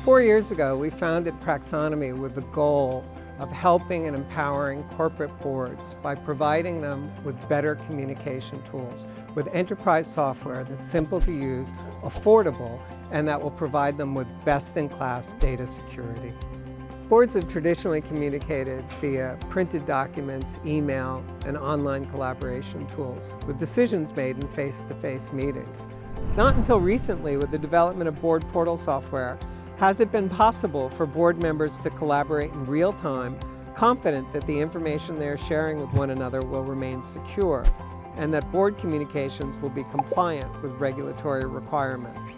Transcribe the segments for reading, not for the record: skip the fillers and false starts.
4 years ago, we founded Praxonomy with the goal of helping and empowering corporate boards by providing them with better communication tools, with enterprise software that's simple to use, affordable, and that will provide them with best-in-class data security. Boards have traditionally communicated via printed documents, email, and online collaboration tools, with decisions made in face-to-face meetings. Not until recently, with the development of board portal software, has it been possible for board members to collaborate in real time, confident that the information they are sharing with one another will remain secure, and that board communications will be compliant with regulatory requirements.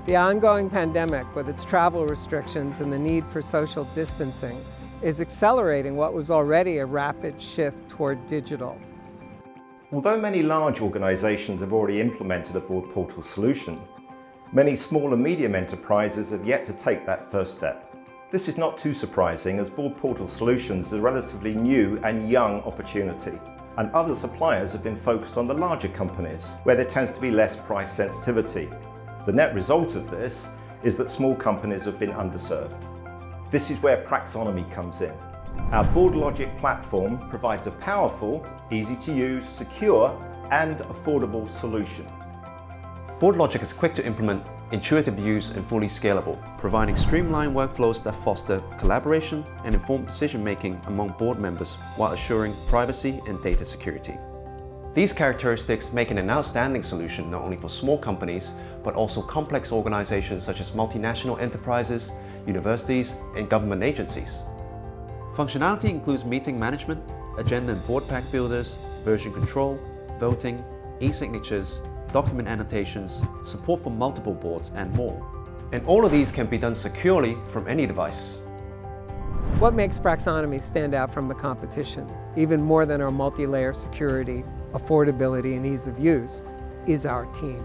The ongoing pandemic, with its travel restrictions and the need for social distancing, is accelerating what was already a rapid shift toward digital. Although many large organisations have already implemented a board portal solution, many small and medium enterprises have yet to take that first step. This is not too surprising, as board portal solutions is a relatively new and young opportunity, and other suppliers have been focused on the larger companies, where there tends to be less price sensitivity. The net result of this is that small companies have been underserved. This is where Praxonomy comes in. Our Boardlogic platform provides a powerful, easy to use, secure and affordable solution. Boardlogic is quick to implement, intuitive to use and fully scalable, providing streamlined workflows that foster collaboration and informed decision-making among board members while assuring privacy and data security. These characteristics make it an outstanding solution not only for small companies, but also complex organizations such as multinational enterprises, universities, and government agencies. Functionality includes meeting management, agenda and board pack builders, version control, voting, e-signatures, document annotations, support for multiple boards, and more. And all of these can be done securely from any device. What makes Praxonomy stand out from the competition, even more than our multi-layer security, affordability, and ease of use, is our team.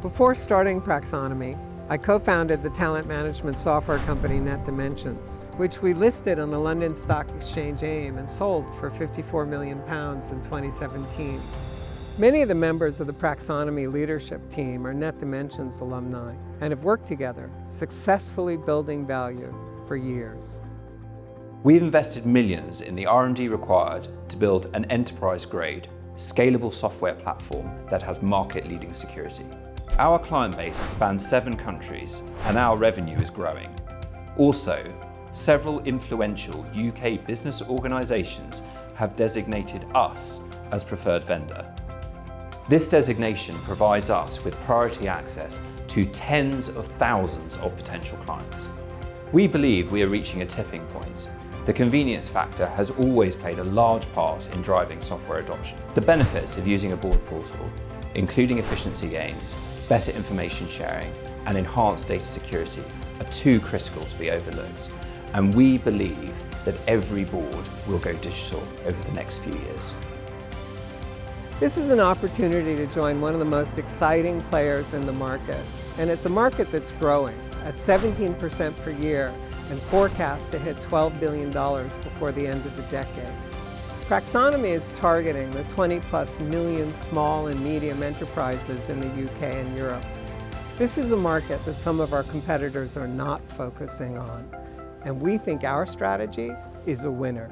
Before starting Praxonomy, I co-founded the talent management software company Net Dimensions, which we listed on the London Stock Exchange AIM and sold for £54 million in 2017. Many of the members of the Praxonomy leadership team are Net Dimensions alumni and have worked together, successfully building value for years. We've invested millions in the R&D required to build an enterprise-grade, scalable software platform that has market-leading security. Our client base spans 7 countries and our revenue is growing. Also, several influential UK business organisations have designated us as preferred vendor. This designation provides us with priority access to tens of thousands of potential clients. We believe we are reaching a tipping point. The convenience factor has always played a large part in driving software adoption. The benefits of using a board portal, including efficiency gains, better information sharing, and enhanced data security, are too critical to be overlooked. And we believe that every board will go digital over the next few years. This is an opportunity to join one of the most exciting players in the market, and it's a market that's growing at 17% per year and forecast to hit $12 billion before the end of the decade. Praxonomy is targeting the 20+ million small and medium enterprises in the UK and Europe. This is a market that some of our competitors are not focusing on, and we think our strategy is a winner.